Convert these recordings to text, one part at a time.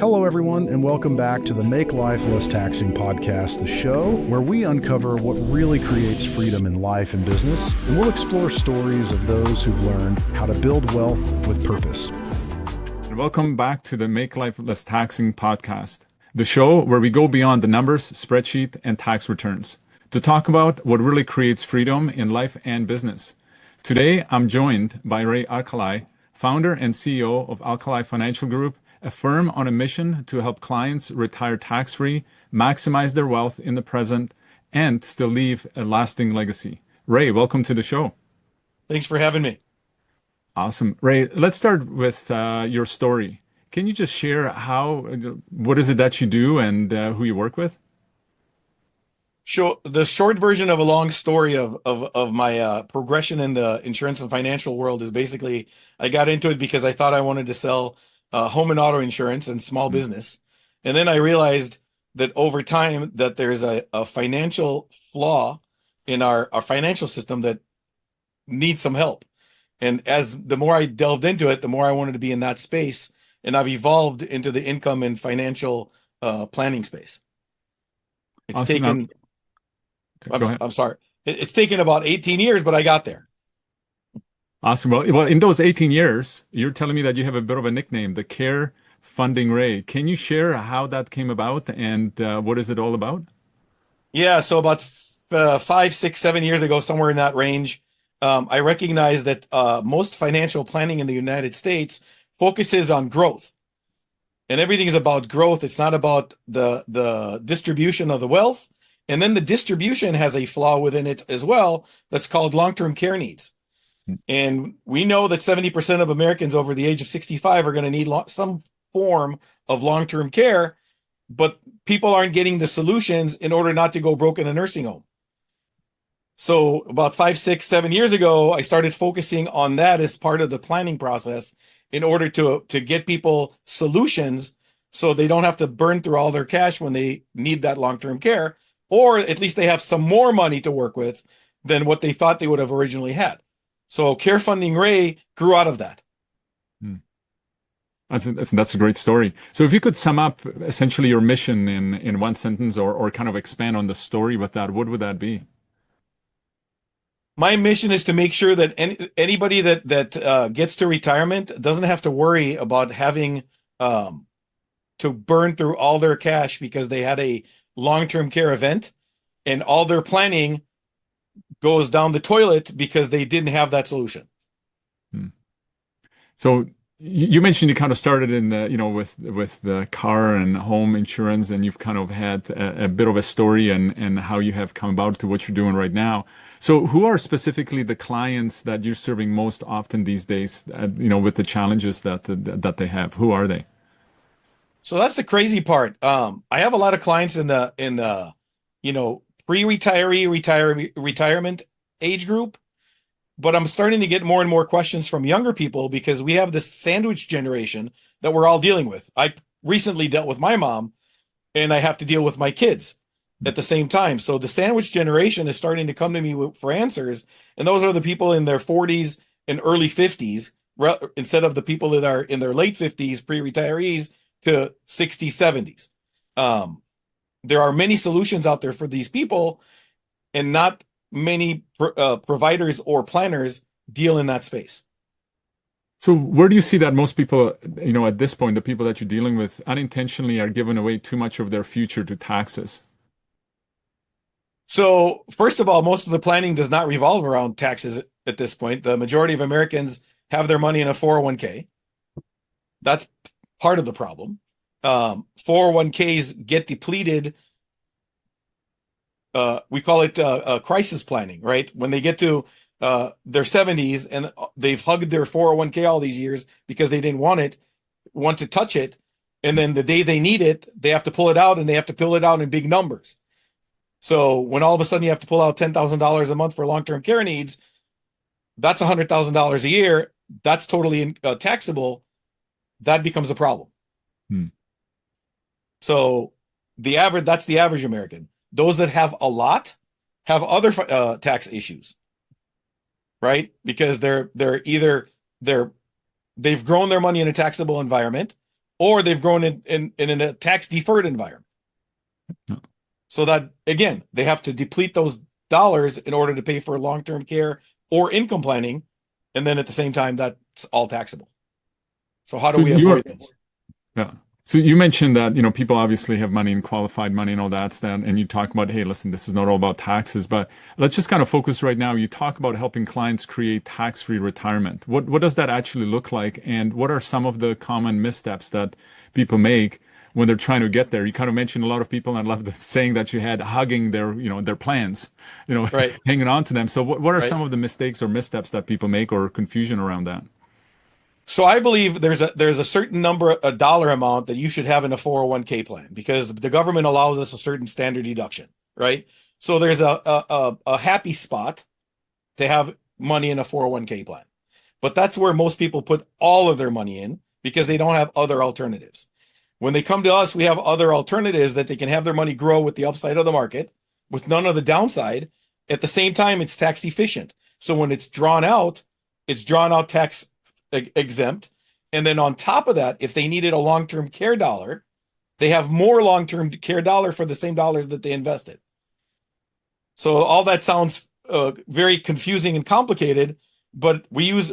Hello, everyone, and welcome back to the Make Life Less Taxing podcast, the show where we uncover what really creates freedom in life and business, and we'll explore stories of those who've learned how to build wealth with purpose. Welcome back to the Make Life Less Taxing podcast, the show where we go beyond the numbers, spreadsheet, and tax returns to talk about what really creates freedom in life and business. Today, I'm joined by Ray Alkalai, founder and CEO of Alkalai Financial Group, a firm on a mission to help clients retire tax-free, maximize their wealth in the present, and still leave a lasting legacy. Ray, welcome to the show. Thanks for having me. Awesome. Ray, let's start with your story. Can you just share what is it that you do and who you work with? Sure. The short version of a long story of my progression in the insurance and financial world is basically I got into it because I thought I wanted to sell home and auto insurance and small business. And then I realized that over time that there's a financial flaw in our financial system that needs some help. And as the more I delved into it, the more I wanted to be in that space. And I've evolved into the income and financial planning space. It's Awesome. I'm sorry. It's taken about 18 years, but I got there. Awesome. Well, in those 18 years, you're telling me that you have a bit of a nickname, the Care Funding Ray. Can you share how that came about and what is it all about? Yeah. So about 5, 6, 7 years ago, somewhere in that range, I recognized that most financial planning in the United States focuses on growth. And everything is about growth. It's not about the distribution of the wealth. And then the distribution has a flaw within it as well that's called long-term care needs. And we know that 70% of Americans over the age of 65 are going to need some form of long-term care, but people aren't getting the solutions in order not to go broke in a nursing home. So about 5, 6, 7 years ago, I started focusing on that as part of the planning process in order to get people solutions so they don't have to burn through all their cash when they need that long-term care, or at least they have some more money to work with than what they thought they would have originally had. So Care Funding Ray grew out of that. That's a great story. So if you could sum up essentially your mission in one sentence or kind of expand on the story with that, what would that be? My mission is to make sure that anybody that gets to retirement doesn't have to worry about having to burn through all their cash because they had a long-term care event and all their planning goes down the toilet because they didn't have that solution. So you mentioned you kind of started in the, with the car and home insurance, and you've kind of had a bit of a story and how you have come about to what you're doing right now. So who are specifically the clients that you're serving most often these days, with the challenges that they have? Who are they? So that's the crazy part. I have a lot of clients in the pre-retiree, retirement age group, but I'm starting to get more and more questions from younger people because we have this sandwich generation that we're all dealing with. I recently dealt with my mom and I have to deal with my kids at the same time. So the sandwich generation is starting to come to me for answers. And those are the people in their 40s and early 50s, instead of the people that are in their late 50s, pre-retirees to 60s, 70s. There are many solutions out there for these people, and not many providers or planners deal in that space. So where do you see that most people, at this point, the people that you're dealing with unintentionally are giving away too much of their future to taxes? So first of all, most of the planning does not revolve around taxes at this point. The majority of Americans have their money in a 401k. That's part of the problem. 401ks get depleted. We call it crisis planning, right? When they get to their 70s and they've hugged their 401k all these years because they didn't want to touch it. And then the day they need it, they have to pull it out, and they have to pull it out in big numbers. So when all of a sudden you have to pull out $10,000 a month for long-term care needs, that's $100,000 a year. That's totally taxable. That becomes a problem. So that's the average American. Those that have a lot have other tax issues, right? Because they've grown their money in a taxable environment, or they've grown in a tax deferred environment. Yeah. So that, again, they have to deplete those dollars in order to pay for long-term care or income planning. And then at the same time, that's all taxable. So how do So we avoid those? yeah. So you mentioned that, people obviously have money and qualified money and all that stuff, and you talk about, hey, listen, this is not all about taxes, but let's just kind of focus right now. You talk about helping clients create tax-free retirement. What does that actually look like, and what are some of the common missteps that people make when they're trying to get there? You kind of mentioned a lot of people, and I love the saying that you had, hugging their plans, Right. hanging on to them. So what are Right. some of the mistakes or missteps that people make, or confusion around that? So I believe there's a certain number, a dollar amount that you should have in a 401k plan because the government allows us a certain standard deduction, right? So there's a happy spot to have money in a 401k plan. But that's where most people put all of their money in because they don't have other alternatives. When they come to us, we have other alternatives that they can have their money grow with the upside of the market, with none of the downside. At the same time, it's tax efficient. So when it's drawn out tax exempt. And then on top of that, if they needed a long-term care dollar, they have more long-term care dollar for the same dollars that they invested. So all that sounds very confusing and complicated, but we use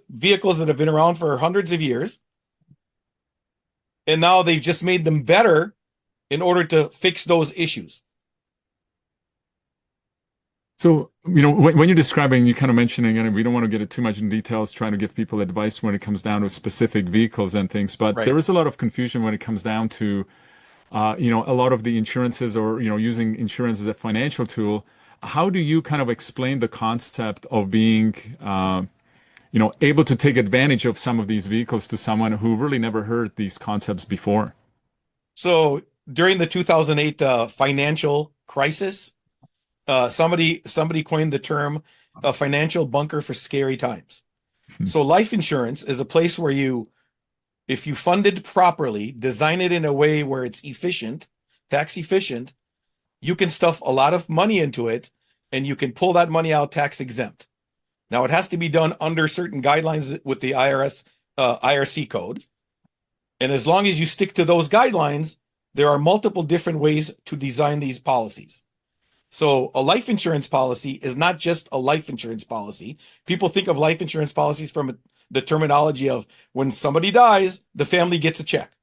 vehicles that have been around for hundreds of years. And now they've just made them better in order to fix those issues. So, when you're describing, you kind of mentioning, and we don't want to get it too much in details, trying to give people advice when it comes down to specific vehicles and things, but Right. there is a lot of confusion when it comes down to, a lot of the insurances or, using insurance as a financial tool. How do you kind of explain the concept of being, able to take advantage of some of these vehicles to someone who really never heard these concepts before? So during the 2008 financial crisis, somebody coined the term a financial bunker for scary times. So life insurance is a place where if you fund it properly, design it in a way where it's efficient, tax efficient, you can stuff a lot of money into it and you can pull that money out tax exempt. Now it has to be done under certain guidelines with the IRC code. And as long as you stick to those guidelines, there are multiple different ways to design these policies. So a life insurance policy is not just a life insurance policy. People think of life insurance policies from the terminology of when somebody dies, the family gets a check.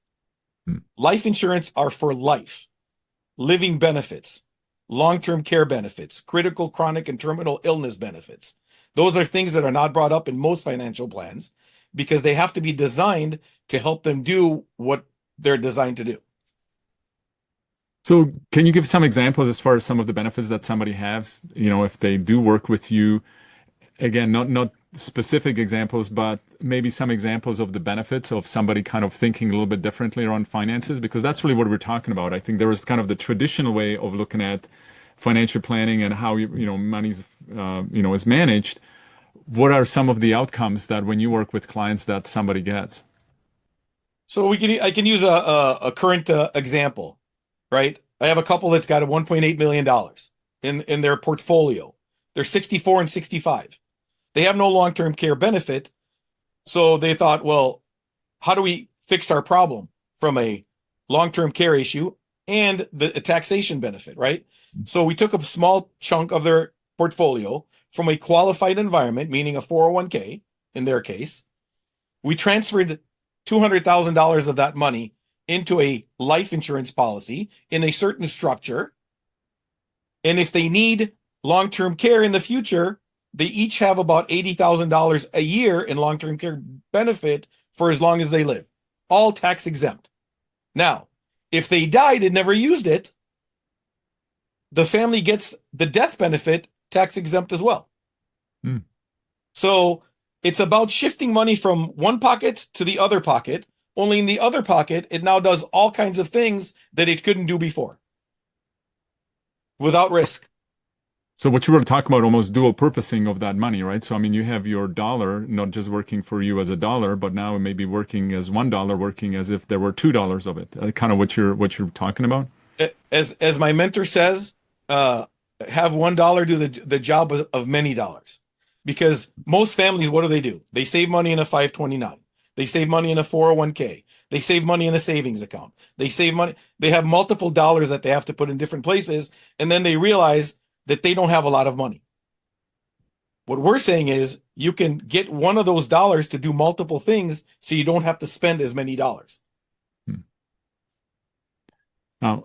Life insurance are for life, living benefits, long-term care benefits, critical, chronic, and terminal illness benefits. Those are things that are not brought up in most financial plans because they have to be designed to help them do what they're designed to do. So can you give some examples as far as some of the benefits that somebody has, if they do work with you? Again, not specific examples, but maybe some examples of the benefits of somebody kind of thinking a little bit differently around finances, because that's really what we're talking about. I think there is kind of the traditional way of looking at financial planning and how money's is managed. What are some of the outcomes that when you work with clients that somebody gets? So I can use a current example. Right? I have a couple that's got a $1.8 million in their portfolio. They're 64 and 65. They have no long-term care benefit. So they thought, well, how do we fix our problem from a long-term care issue and the taxation benefit, right? So we took a small chunk of their portfolio from a qualified environment, meaning a 401k in their case. We transferred $200,000 of that money into a life insurance policy in a certain structure. And if they need long-term care in the future, they each have about $80,000 a year in long-term care benefit for as long as they live, all tax exempt. Now, if they died and never used it, the family gets the death benefit tax exempt as well. So it's about shifting money from one pocket to the other pocket. Only in the other pocket, it now does all kinds of things that it couldn't do before without risk. So what you were talking about, almost dual purposing of that money, right? So, I mean, you have your dollar not just working for you as a dollar, but now it may be working as $1, working as if there were $2 of it. Kind of what you're talking about. As my mentor says, have $1 do the job of many dollars. Because most families, what do? They save money in a 529. They save money in a 401k. They save money in a savings account. They save money. They have multiple dollars that they have to put in different places. And then they realize that they don't have a lot of money. What we're saying is you can get one of those dollars to do multiple things so you don't have to spend as many dollars. Now,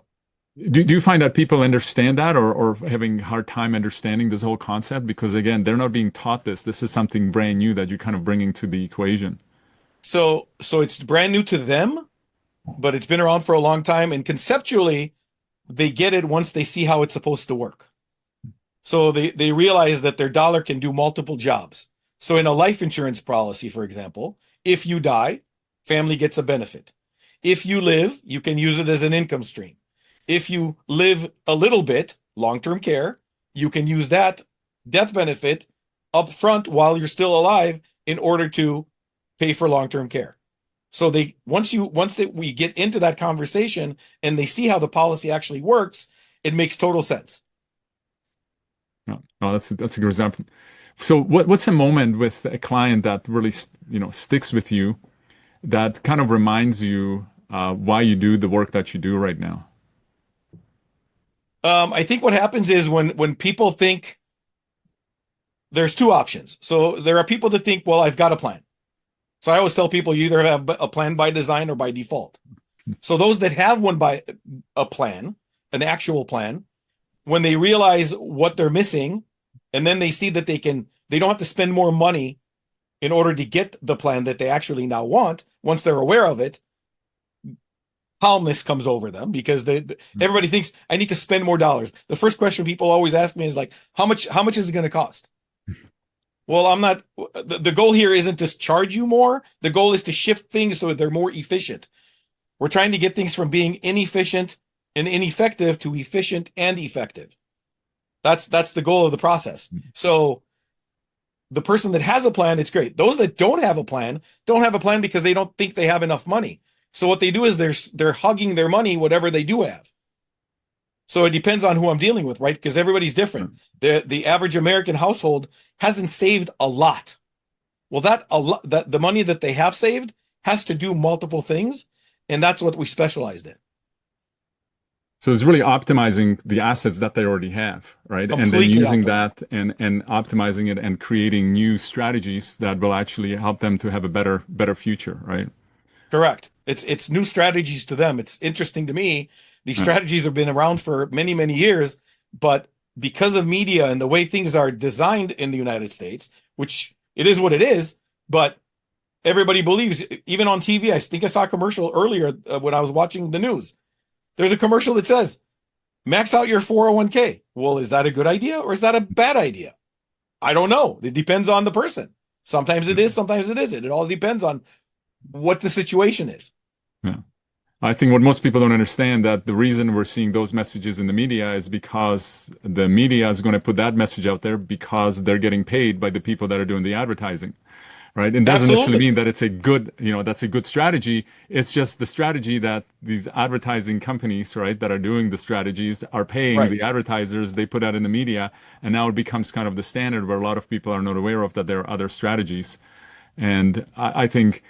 do you find that people understand that or having a hard time understanding this whole concept? Because again, they're not being taught this. This is something brand new that you're kind of bringing to the equation. So it's brand new to them, but it's been around for a long time. And conceptually, they get it once they see how it's supposed to work. So they realize that their dollar can do multiple jobs. So in a life insurance policy, for example, if you die, family gets a benefit. If you live, you can use it as an income stream. If you live a little bit, long-term care, you can use that death benefit up front while you're still alive in order to pay for long-term care. So we get into that conversation and they see how the policy actually works, it makes total sense. Oh, that's a good example. So what's a moment with a client that really sticks with you, that kind of reminds you why you do the work that you do right now? I think what happens is when people think there's two options. So there are people that think, well, I've got a plan. So I always tell people you either have a plan by design or by default. So those that have one by a plan, an actual plan, when they realize what they're missing, and then they see that they don't have to spend more money in order to get the plan that they actually now want, once they're aware of it, calmness comes over them because everybody thinks I need to spend more dollars. The first question people always ask me is like, how much is it going to cost? Well, I'm not, the goal here isn't to charge you more. The goal is to shift things so that they're more efficient. We're trying to get things from being inefficient and ineffective to efficient and effective. That's the goal of the process. So the person that has a plan, it's great. Those that don't have a plan because they don't think they have enough money. So what they do is they're hugging their money, whatever they do have. So it depends on who I'm dealing with, right? Because everybody's different. The average American household hasn't saved a lot. Well, that the money that they have saved has to do multiple things, and that's what we specialized in. So it's really optimizing the assets that they already have, right? Completely and then using optimized. that and optimizing it and creating new strategies that will actually help them to have a better future, right? Correct. It's new strategies to them. It's interesting to me. These strategies have been around for many, many years, but because of media and the way things are designed in the United States, which it is what it is, but everybody believes, even on TV, I think I saw a commercial earlier when I was watching the news. There's a commercial that says, max out your 401k. Well, is that a good idea or is that a bad idea? I don't know. It depends on the person. Sometimes it is, sometimes it isn't. It all depends on what the situation is. Yeah. I think what most people don't understand, that the reason we're seeing those messages in the media is because the media is going to put that message out there because they're getting paid by the people that are doing the advertising, right? And doesn't necessarily mean that it's a good, that's a good strategy. It's just the strategy that these advertising companies, right, that are doing the strategies are paying the advertisers. They put that in the media, and now it becomes kind of the standard where a lot of people are not aware of that there are other strategies. And I think,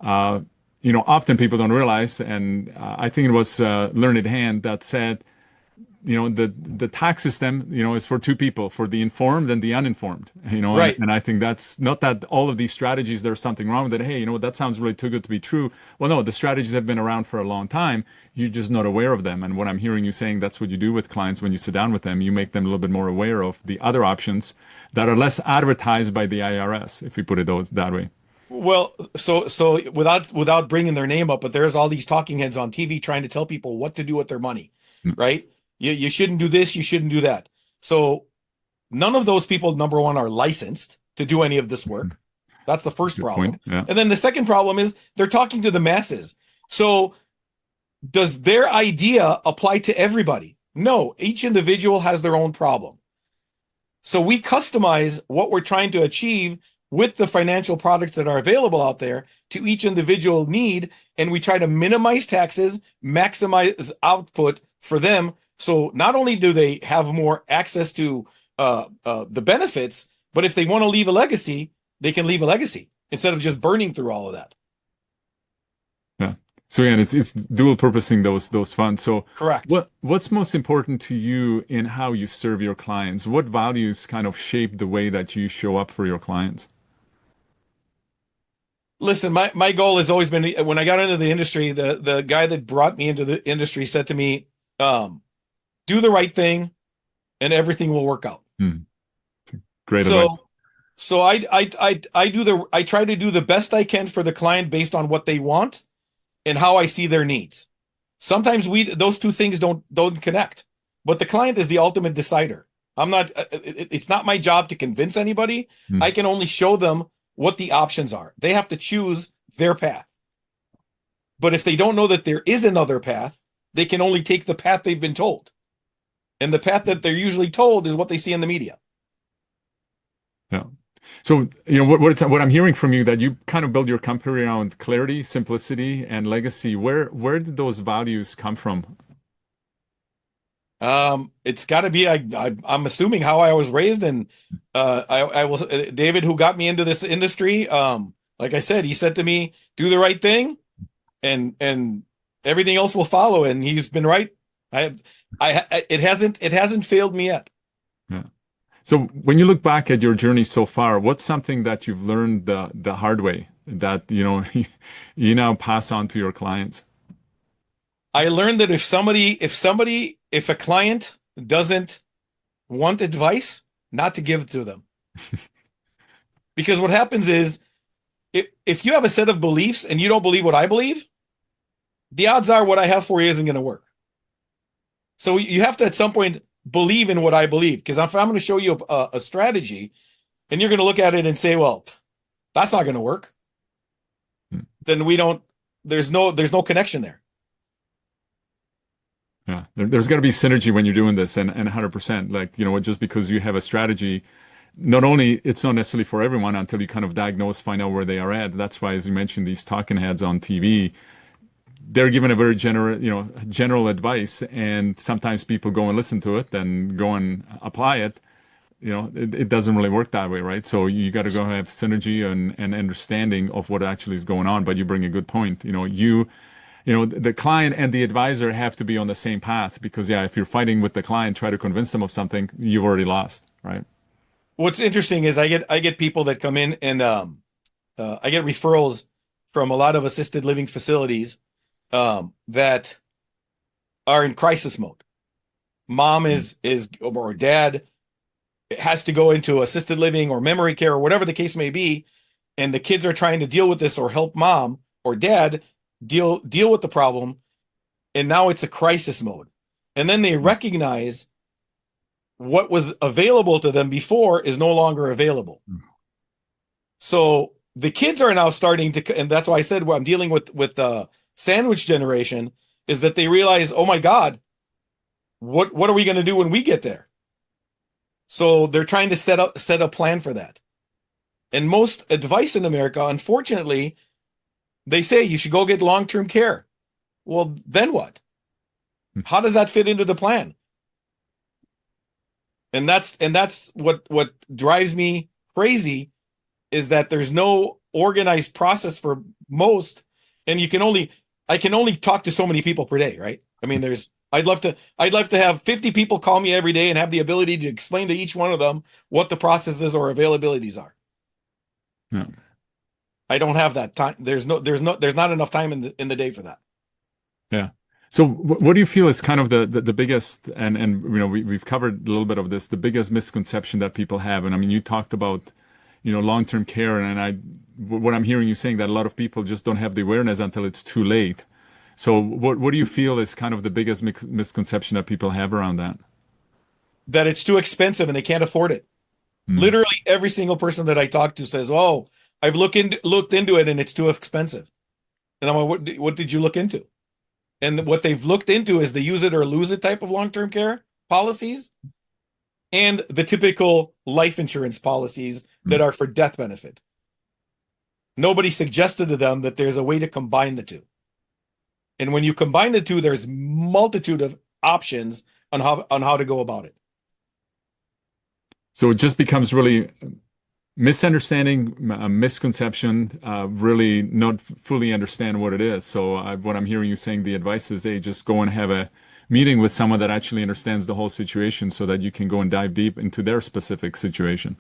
often people don't realize, and I think it was Learned Hand that said, the tax system, is for two people, for the informed and the uninformed, Right. and I think that's not that all of these strategies, there's something wrong with it. Hey, that sounds really too good to be true. Well, no, the strategies have been around for a long time. You're just not aware of them. And what I'm hearing you saying, that's what you do with clients when you sit down with them. You make them a little bit more aware of the other options that are less advertised by the IRS, if we put it that way. Well, so without bringing their name up, but there's all these talking heads on TV trying to tell people what to do with their money, right? You shouldn't do this, you shouldn't do that. So none of those people, number one, are licensed to do any of this work. That's the first problem. Yeah. And then the second problem is they're talking to the masses. So does their idea apply to everybody? No, each individual has their own problem. So we customize what we're trying to achieve with the financial products that are available out there to each individual need. And we try to minimize taxes, maximize output for them. So not only do they have more access to the benefits, but if they want to leave a legacy, they can leave a legacy instead of just burning through all of that. Yeah. So yeah, it's dual purposing those funds. So Correct. what's most important to you in how you serve your clients? What values kind of shape the way that you show up for your clients? Listen, my goal has always been, when I got into the industry, the guy that brought me into the industry said to me, do the right thing and everything will work out. Hmm. Great advice. So so I try to do the best I can for the client based on what they want and how I see their needs. Sometimes those two things don't connect, but the client is the ultimate decider. I'm not, it's not my job to convince anybody. Hmm. I can only show them what the options are. They have to choose their path. But if they don't know that there is another path, they can only take the path they've been told. And the path that they're usually told is what they see in the media. Yeah. So, what I'm hearing from you, that you kind of build your company around clarity, simplicity, and legacy. Where did those values come from? It's got to be, I'm assuming, how I was raised, and I will. David, who got me into this industry, like I said, he said to me, "Do the right thing, and everything else will follow." And he's been right. It hasn't failed me yet. Yeah. So when you look back at your journey so far, what's something that you've learned the hard way that you now pass on to your clients? I learned that if a client doesn't want advice, not to give it to them. Because what happens is, if you have a set of beliefs and you don't believe what I believe, the odds are what I have for you isn't going to work. So you have to, at some point, believe in what I believe. Because if I'm going to show you a strategy and you're going to look at it and say, well, that's not going to work, then there's no connection there. Yeah, there's got to be synergy when you're doing this, and 100%. Like, just because you have a strategy, not only it's not necessarily for everyone until you kind of diagnose, find out where they are at. That's why, as you mentioned, these talking heads on TV, they're given a very general advice, and sometimes people go and listen to it, then go and apply it. It doesn't really work that way, right? So you got to go have synergy and understanding of what actually is going on. But you bring a good point. The client and the advisor have to be on the same path, because if you're fighting with the client, try to convince them of something, you've already lost, right? What's interesting is I get people that come in, and I get referrals from a lot of assisted living facilities that are in crisis mode. Mom or dad has to go into assisted living or memory care or whatever the case may be, and the kids are trying to deal with this or help mom or dad deal with the problem, and now it's a crisis mode. And then they recognize what was available to them before is no longer available. So the kids are now starting to, and that's why I said what I'm dealing with the sandwich generation, is that they realize, oh my God, what are we going to do when we get there? So they're trying to set a plan for that. And most advice in America, unfortunately, they say you should go get long-term care. Well, then what? How does that fit into the plan? And that's what drives me crazy, is that there's no organized process for most, and I can only talk to so many people per day, right? I mean, I'd love to have 50 people call me every day and have the ability to explain to each one of them what the processes or availabilities are. Yeah. I don't have that time. There's not enough time in the day for that. Yeah. So what do you feel is kind of the biggest, and we've covered a little bit of this, the biggest misconception that people have? And I mean, you talked about, long-term care, and what I'm hearing you saying, that a lot of people just don't have the awareness until it's too late. So what do you feel is kind of the biggest misconception that people have around that? That it's too expensive and they can't afford it. Literally every single person that I talk to says, "Oh, I've looked into it and it's too expensive." And I'm like, what did you look into? And what they've looked into is the use it or lose it type of long-term care policies, and the typical life insurance policies that are for death benefit. Nobody suggested to them that there's a way to combine the two. And when you combine the two, there's multitude of options on how to go about it. So it just becomes really Misunderstanding, misconception, really not fully understand what it is. So what I'm hearing you saying, the advice is, hey, just go and have a meeting with someone that actually understands the whole situation so that you can go and dive deep into their specific situation.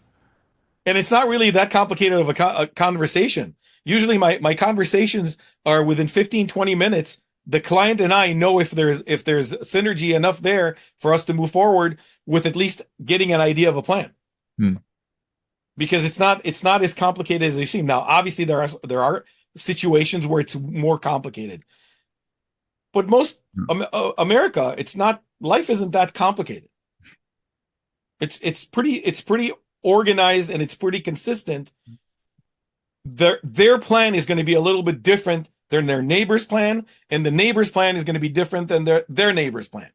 And it's not really that complicated of a conversation. Usually my conversations are within 15, 20 minutes. The client and I know if there's synergy enough there for us to move forward with at least getting an idea of a plan. Hmm. Because it's not as complicated as they seem. Now, obviously there are situations where it's more complicated. But most America, it's not, life isn't that complicated. It's pretty organized and it's pretty consistent. Their plan is going to be a little bit different than their neighbor's plan, and the neighbor's plan is going to be different than their neighbor's plan.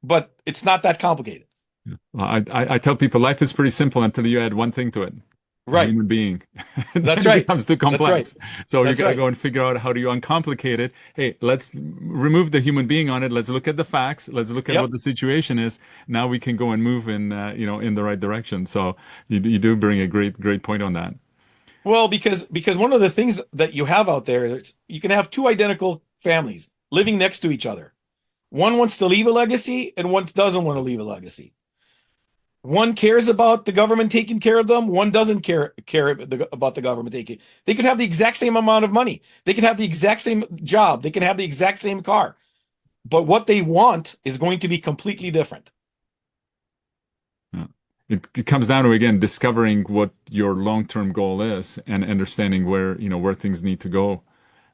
But it's not that complicated. Well, I tell people life is pretty simple until you add one thing to it. Right. Human being. That's Then right. It becomes too complex. That's right. So you That's got to right. go and figure out how do you uncomplicate it. Hey, let's remove the human being on it. Let's look at the facts. Let's look at Yep. what the situation is. Now we can go and move in, in the right direction. So you do bring a great point on that. Well, because one of the things that you have out there is you can have two identical families living next to each other. One wants to leave a legacy and one doesn't want to leave a legacy. One cares about the government taking care of them. One doesn't care about the government taking. They could have the exact same amount of money. They could have the exact same job. They can have the exact same car. But what they want is going to be completely different. It comes down to, again, discovering what your long-term goal is and understanding where things need to go,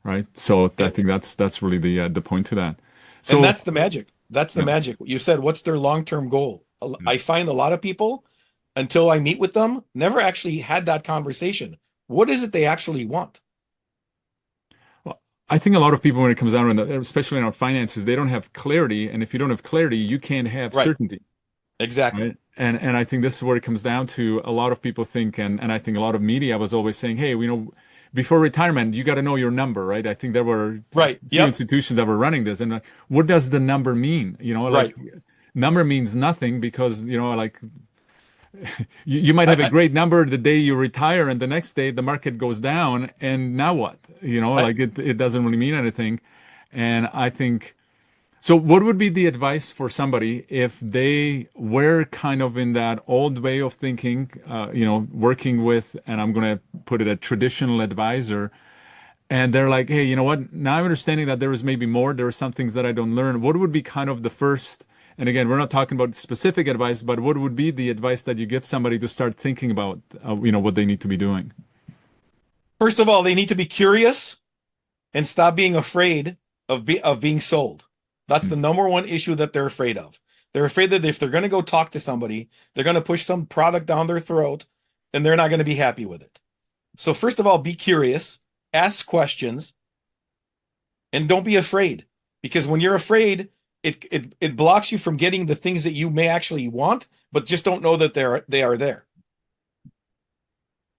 right? So I think that's really the point to that. So And that's the magic. That's the Yeah. magic. You said, what's their long-term goal? I find a lot of people, until I meet with them, never actually had that conversation. What is it they actually want? Well, I think a lot of people, when it comes down to, especially in our finances, they don't have clarity. And if you don't have clarity, you can't have Right. certainty, Exactly. right? And I think this is where it comes down to. A lot of people think, and I think a lot of media was always saying, hey, before retirement, you got to know your number, right? I think there were Right. few Yep. institutions that were running this. And like, what does the number mean? Like number means nothing because, like you might have a great number the day you retire and the next day the market goes down. And now what? Like it doesn't really mean anything. And I think, so what would be the advice for somebody if they were kind of in that old way of thinking, working with, and I'm going to put it, a traditional advisor, and they're like, hey, you know what? Now I'm understanding that there is maybe more. There are some things that I don't learn. What would be kind of the first, and again, we're not talking about specific advice, but what would be the advice that you give somebody to start thinking about, what they need to be doing? First of all, they need to be curious and stop being afraid of being sold. That's the number one issue that they're afraid of. They're afraid that if they're going to go talk to somebody, they're going to push some product down their throat and they're not going to be happy with it. So first of all, be curious, ask questions, and don't be afraid. Because when you're afraid, it blocks you from getting the things that you may actually want, but just don't know that they are there.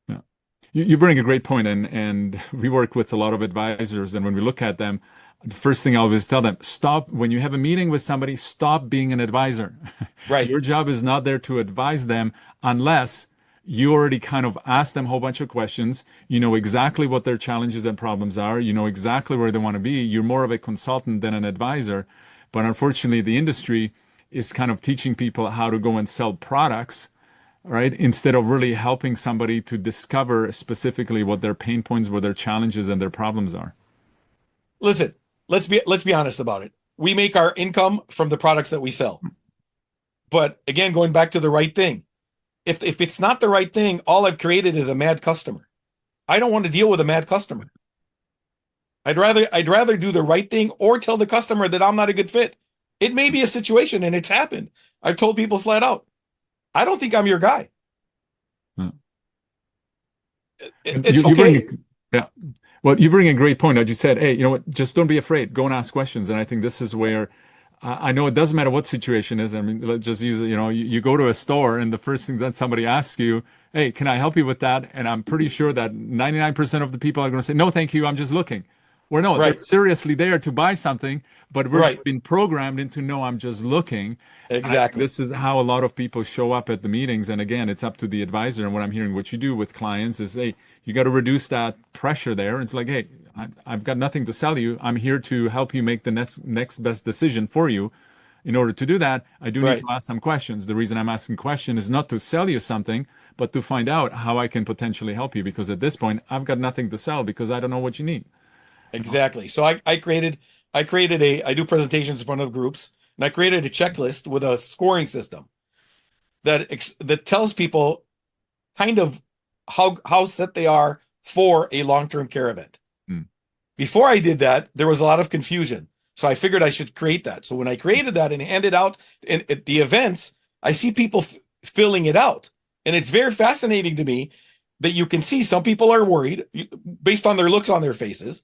Yeah. You bring a great point, and we work with a lot of advisors, and when we look at them, the first thing I always tell them, stop, when you have a meeting with somebody, stop being an advisor. Right. Your job is not there to advise them unless you already kind of asked them a whole bunch of questions. You know exactly what their challenges and problems are. You know exactly where they want to be. You're more of a consultant than an advisor. But unfortunately, the industry is kind of teaching people how to go and sell products, right? Instead of really helping somebody to discover specifically what their pain points, what their challenges and their problems are. Listen, let's be honest about it. We make our income from the products that we sell. But again, going back to the right thing, if it's not the right thing, all I've created is a mad customer. I don't want to deal with a mad customer. I'd rather do the right thing or tell the customer that I'm not a good fit. It may be a situation, and it's happened. I've told people flat out, I don't think I'm your guy. Yeah. It's okay. Well, you bring a great point. As you said, hey, you know what? Just don't be afraid. Go and ask questions. And I think this is where I know it doesn't matter what situation is. I mean, let's just use it. You go to a store and the first thing that somebody asks you, hey, can I help you with that? And I'm pretty sure that 99% of the people are going to say, no, thank you. I'm just looking. Or no, they're Right. seriously there to buy something, but we're Right. just been programmed into no, I'm just looking. And I think Exactly. this is how a lot of people show up at the meetings. And again, it's up to the advisor. And what I'm hearing what you do with clients is, hey, you got to reduce that pressure there. It's like, hey, I've got nothing to sell you. I'm here to help you make the next best decision for you. In order to do that, I do need Right. to ask some questions. The reason I'm asking questions is not to sell you something, but to find out how I can potentially help you. Because at this point, I've got nothing to sell because I don't know what you need. Exactly. So I do presentations in front of groups, and I created a checklist with a scoring system that tells people kind of how set they are for a long-term care event. Hmm. Before I did that, there was a lot of confusion. So I figured I should create that. So when I created that and handed out at the events, I see people filling it out. And it's very fascinating to me that you can see some people are worried based on their looks on their faces.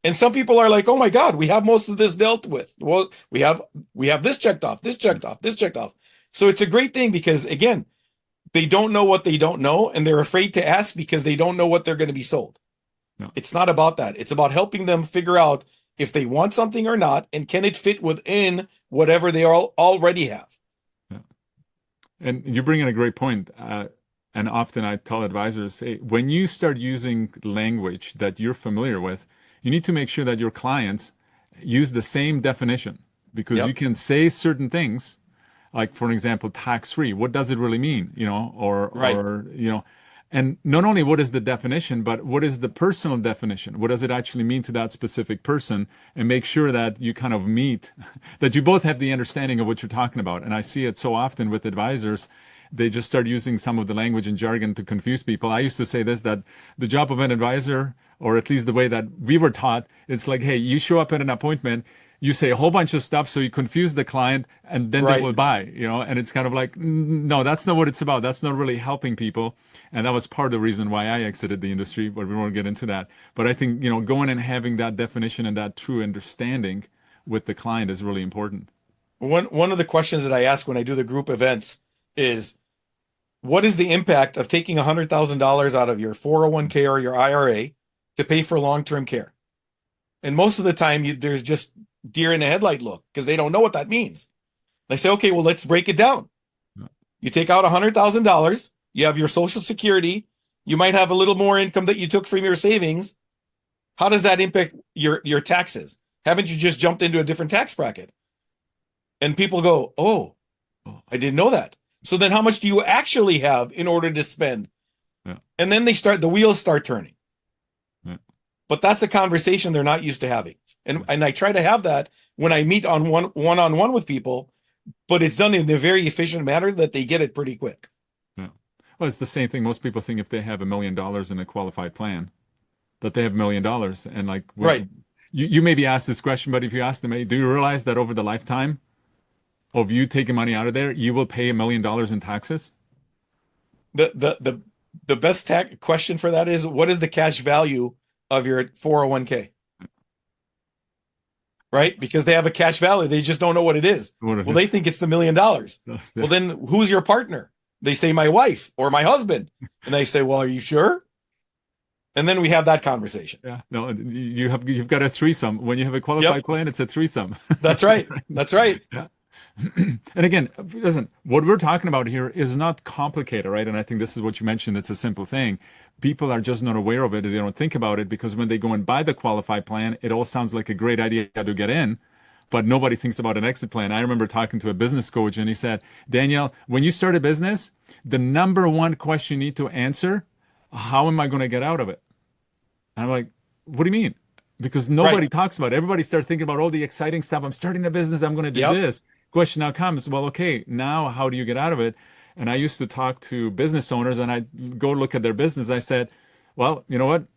And some people are like, "Oh my God, we have most of this dealt with. Well, we have this checked off, this checked off, this checked off." So it's a great thing because again, they don't know what they don't know, and they're afraid to ask because they don't know what they're going to be sold. No. It's not about that. It's about helping them figure out if they want something or not, and can it fit within whatever they already have. Yeah. And you bring in a great point. And often I tell advisors, hey, when you start using language that you're familiar with, you need to make sure that your clients use the same definition because you Yep. can say certain things, like for example, tax-free. What does it really mean? Right. And not only what is the definition, but what is the personal definition? What does it actually mean to that specific person? And make sure that you kind of meet, that you both have the understanding of what you're talking about. And I see it so often with advisors. They just start using some of the language and jargon to confuse people. I used to say this, that the job of an advisor, or at least the way that we were taught, it's like, hey, you show up at an appointment, you say a whole bunch of stuff so you confuse the client and then they Right. will buy. And it's kind of like, no, that's not what it's about. That's not really helping people. And that was part of the reason why I exited the industry, but we won't get into that. But I think, going and having that definition and that true understanding with the client is really important. One of the questions that I ask when I do the group events is, what is the impact of taking $100,000 out of your 401k or your IRA to pay for long-term care? And most of the time, there's just deer in the headlight look because they don't know what that means. And I say, okay, well, let's break it down. Yeah. You take out $100,000, you have your Social Security, you might have a little more income that you took from your savings. How does that impact your taxes? Haven't you just jumped into a different tax bracket? And people go, oh, I didn't know that. So then how much do you actually have in order to spend? Yeah. And then the wheels start turning. Yeah. But that's a conversation they're not used to having. And I try to have that when I meet on one-on-one with people, but it's done in a very efficient manner that they get it pretty quick. Yeah. Well, it's the same thing. Most people think if they have $1 million in a qualified plan, that they have $1 million. And like, Right. You maybe ask this question, but if you ask them, hey, do you realize that over the lifetime of you taking money out of there, you will pay $1 million in taxes? The best question for that is, what is the cash value of your 401k? Right? Because they have a cash value. They just don't know what it is. What it Well, they is. think it's the $1 million. Well, then who's your partner? They say my wife or my husband. And they say, well, are you sure? And then we have that conversation. Yeah, no, you've got a threesome. When you have a qualified plan, it's a threesome. That's right. That's right. Yeah. And again, listen, what we're talking about here is not complicated, right? And I think this is what you mentioned. It's a simple thing. People are just not aware of it. They don't think about it because when they go and buy the qualified plan, it all sounds like a great idea to get in, but nobody thinks about an exit plan. I remember talking to a business coach and he said, Danielle, when you start a business, the number one question you need to answer, how am I going to get out of it? And I'm like, what do you mean? Because nobody Right. talks about it. Everybody starts thinking about all the exciting stuff. I'm starting a business. I'm going to do Yep. this. Question now comes, well, okay, now how do you get out of it? And I used to talk to business owners and I'd go look at their business. I said, well, you know what,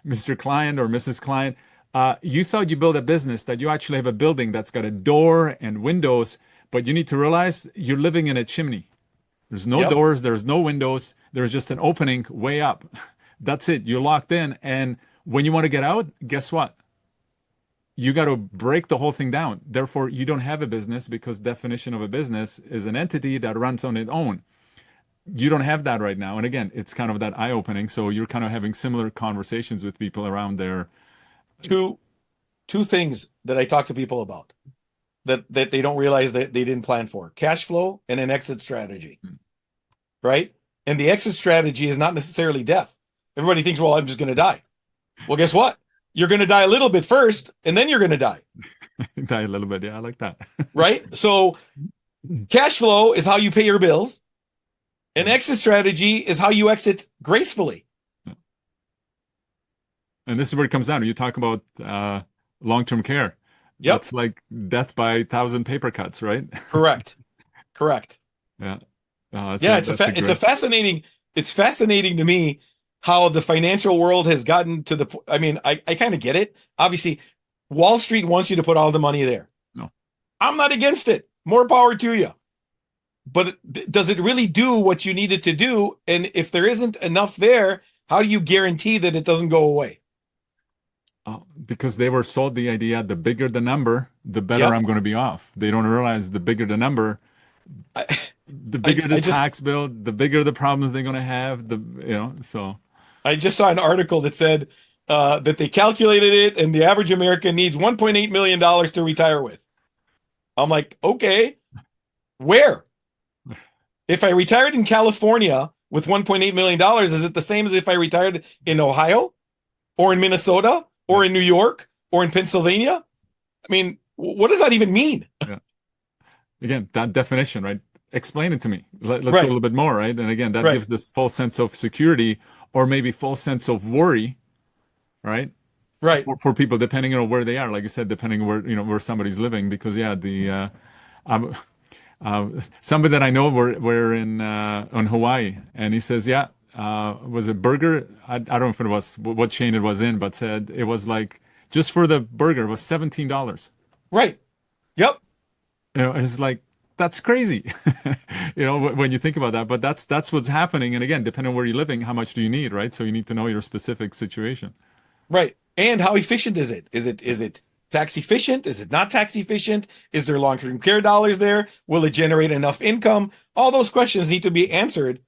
Mr. Client or Mrs. Client, you thought you built a business that you actually have a building that's got a door and windows, but you need to realize you're living in a chimney. There's no Yep. doors, there's no windows, there's just an opening way up. That's it. You're locked in. And when you want to get out, guess what? You got to break the whole thing down. Therefore, you don't have a business because definition of a business is an entity that runs on its own. You don't have that right now. And again, it's kind of that eye-opening. So you're kind of having similar conversations with people around their two things that I talk to people about that they don't realize that they didn't plan for: cash flow and an exit strategy, right? And the exit strategy is not necessarily death. Everybody thinks, well, I'm just going to die. Well, guess what? You're going to die a little bit first, and then you're going to die. Die a little bit. Yeah, I like that. Right? So cash flow is how you pay your bills. An exit strategy is how you exit gracefully. And this is where it comes down. You talk about long-term care. Yep. That's like death by 1,000 paper cuts, right? Correct. Yeah. It's fascinating to me how the financial world has gotten to the, I mean, I kind of get it. Obviously, Wall Street wants you to put all the money there. No. I'm not against it. More power to you. But does it really do what you need it to do? And if there isn't enough there, how do you guarantee that it doesn't go away? Because they were sold the idea, the bigger the number, the better Yep. I'm going to be off. They don't realize the bigger the number, the bigger the tax bill, the bigger the problems they're going to have. So I just saw an article that said that they calculated it, and the average American needs $1.8 million to retire with. I'm like, okay, where? If I retired in California with $1.8 million, is it the same as if I retired in Ohio or in Minnesota or in New York or in Pennsylvania? I mean, what does that even mean? Yeah. Again, that definition, right? Explain it to me. Let's go a Right. little bit more, right? And again, that Right. gives this false sense of security or maybe false sense of worry, right? Right. For people, depending on where they are, like you said, depending on where somebody's living, because somebody that I know were in on Hawaii, and he says, was it burger? I don't know if it was what chain it was in, but said it was like just for the burger it was $17. Right. Yep. It's like that's crazy, when you think about that. But that's what's happening. And again, depending on where you're living, how much do you need, right? So you need to know your specific situation. Right. And how efficient is it? Is it tax efficient? Is it not tax efficient? Is there long-term care dollars there? Will it generate enough income? All those questions need to be answered.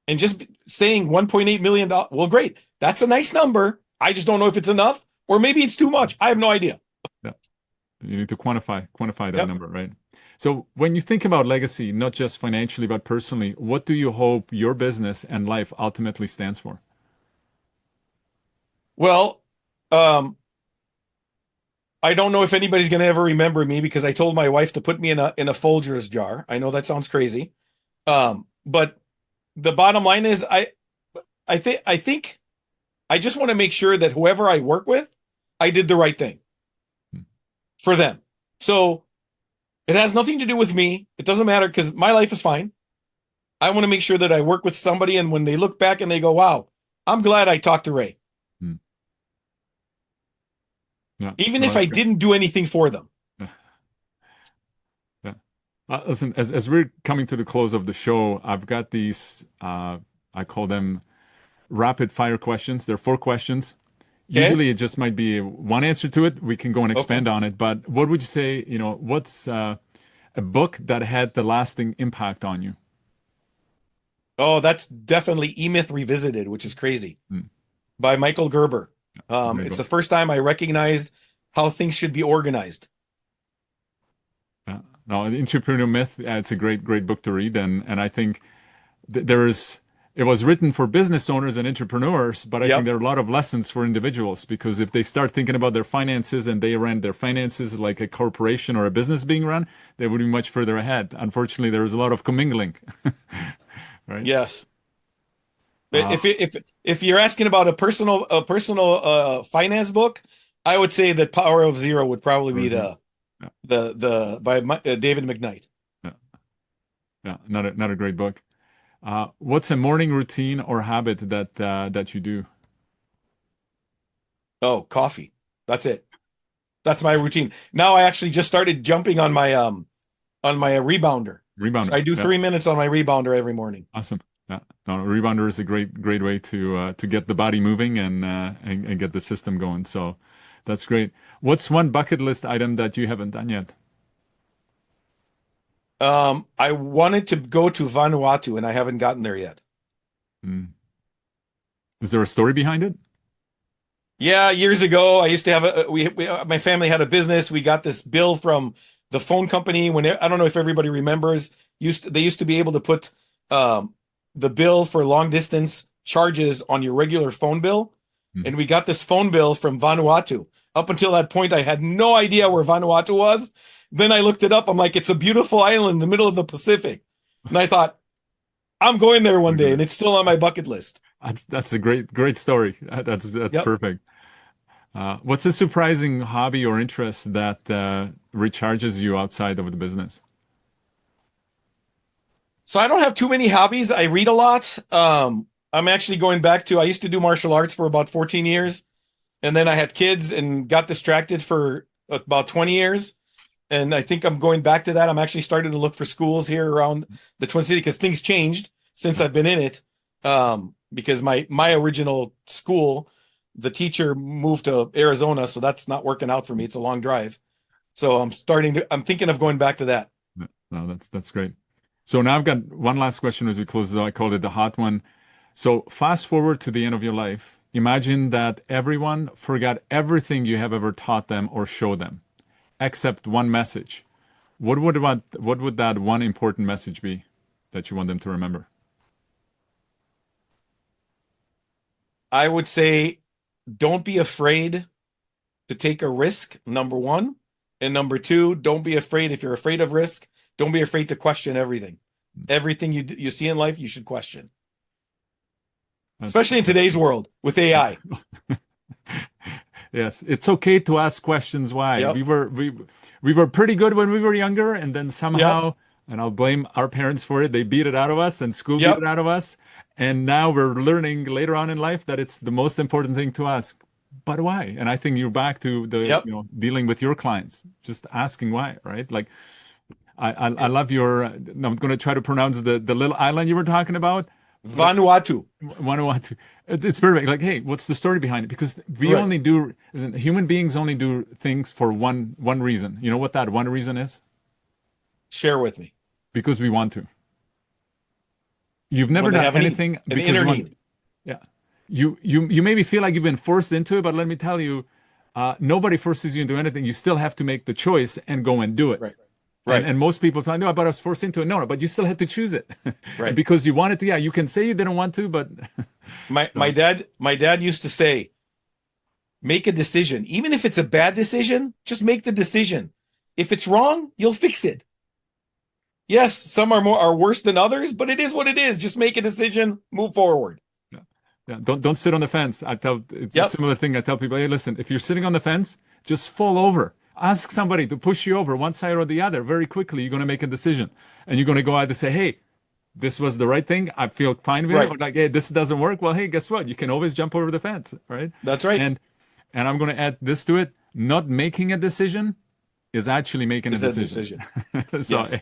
And just saying $1.8 million, well, great. That's a nice number. I just don't know if it's enough, or maybe it's too much. I have no idea. Yeah. You need to quantify that Yep. number, right? So when you think about legacy, not just financially, but personally, what do you hope your business and life ultimately stands for? Well, I don't know if anybody's going to ever remember me because I told my wife to put me in a Folgers jar. I know that sounds crazy. But the bottom line is I think I just want to make sure that whoever I work with, I did the right thing for them. So it has nothing to do with me. It doesn't matter because my life is fine. I want to make sure that I work with somebody, and when they look back and they go, wow, I'm glad I talked to Ray. Yeah. Even if I didn't do anything for them. Yeah. Listen, as we're coming to the close of the show, I've got these, I call them rapid fire questions. There are 4 questions. Okay. Usually it just might be one answer to it. We can go and expand on it. But what would you say, what's a book that had the lasting impact on you? Oh, that's definitely E-Myth Revisited, which is crazy, by Michael Gerber. It's the first time I recognized how things should be organized. No, the Entrepreneur Myth, it's a great book to read. And I think it was written for business owners and entrepreneurs, but I think there are a lot of lessons for individuals, because if they start thinking about their finances and they ran their finances like a corporation or a business being run, they would be much further ahead. Unfortunately, there was a lot of commingling. Right? Yes. If you're asking about a personal finance book, I would say that Power of Zero would probably be the by David McKnight. Yeah, not a great book. What's a morning routine or habit that you do? Oh, coffee. That's it. That's my routine. Now I actually just started jumping on my rebounder. So I do 3 minutes on my rebounder every morning. Awesome. Yeah, no, rebounder is a great way to get the body moving and get the system going. So that's great. What's one bucket list item that you haven't done yet? I wanted to go to Vanuatu and I haven't gotten there yet. Is there a story behind it? Yeah, years ago, I used to have my family had a business. We got this bill from the phone company when I don't know if everybody remembers. They used to be able to put um, the bill for long distance charges on your regular phone bill, Mhm. and we got this phone bill from Vanuatu. Up until that point, I had no idea where Vanuatu was. Then I looked it up. I'm like, it's a beautiful island in the middle of the Pacific, and I thought I'm going there one day, and it's still on my bucket list. That's a great story. That's Yep. perfect. What's a surprising hobby or interest that recharges you outside of the business? So I don't have too many hobbies. I read a lot. I'm actually going back to, I used to do martial arts for about 14 years. And then I had kids and got distracted for about 20 years. And I think I'm going back to that. I'm actually starting to look for schools here around the Twin City because things changed since I've been in it. Because my original school, the teacher moved to Arizona. So that's not working out for me. It's a long drive. So I'm thinking of going back to that. No, that's great. So now I've got one last question as we close. I called it the hot one. So fast forward to the end of your life. Imagine that everyone forgot everything you have ever taught them or showed them, except one message. What would that one important message be that you want them to remember? I would say don't be afraid to take a risk, number one. And number two, don't be afraid. If you're afraid of risk, don't be afraid to question everything. Everything you see in life, you should question. Especially in today's world with AI. Yes, it's okay to ask questions. Why? Yep. We were pretty good when we were younger, and then somehow, Yep. and I'll blame our parents for it, they beat it out of us, and school Yep. beat it out of us. And now we're learning later on in life that it's the most important thing to ask. But why? And I think you're back to the Yep. dealing with your clients, just asking why, right? Like I love your. I'm going to try to pronounce the little island you were talking about. Vanuatu. Vanuatu. It's perfect. Like, hey, what's the story behind it? Because we Right. only do human beings only do things for one reason. You know what that one reason is? Share with me. Because we want to. You've never When they done have a need, anything an because inner you want. need. Yeah. You maybe feel like you've been forced into it, but let me tell you, nobody forces you into anything. You still have to make the choice and go and do it. Right. Right. And most people find, no, but I was forced into it. No, but you still had to choose it. Right. Because you wanted to. Yeah, you can say you didn't want to, but My dad used to say, make a decision. Even if it's a bad decision, just make the decision. If it's wrong, you'll fix it. Yes, some are worse than others, but it is what it is. Just make a decision, move forward. yeah, don't sit on the fence. It's a Yep. similar thing. I tell people, hey, listen, if you're sitting on the fence, just fall over. Ask somebody to push you over one side or the other. Very quickly, you're going to make a decision, and you're going to go out and say, hey, this was the right thing. I feel fine with it. Right. Or like, hey, this doesn't work. Well, hey, guess what? You can always jump over the fence, right? That's right. And I'm going to add this to it. Not making a decision is actually making a Is a decision. decision. So, Yes.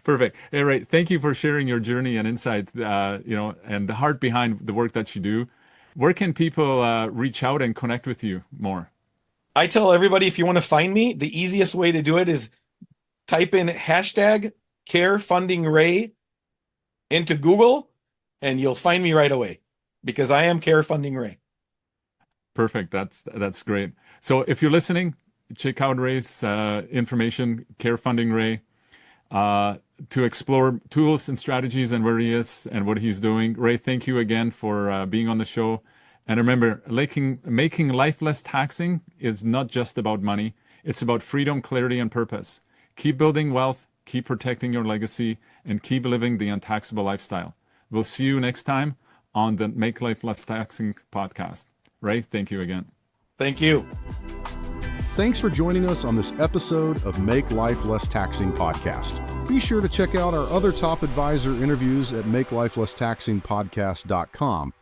perfect. Hey, Ray, thank you for sharing your journey and insight, and the heart behind the work that you do. Where can people reach out and connect with you more? I tell everybody, if you want to find me, the easiest way to do it is type in hashtag Care Funding Ray into Google, and you'll find me right away because I am Care Funding Ray. Perfect. That's great. So if you're listening, check out Ray's information, Care Funding Ray, to explore tools and strategies and where he is and what he's doing. Ray, thank you again for being on the show. And remember, making life less taxing is not just about money. It's about freedom, clarity, and purpose. Keep building wealth, keep protecting your legacy, and keep living the untaxable lifestyle. We'll see you next time on the Make Life Less Taxing podcast. Ray, thank you again. Thank you. Thanks for joining us on this episode of Make Life Less Taxing podcast. Be sure to check out our other top advisor interviews at makelifelsesstaxingpodcast.com.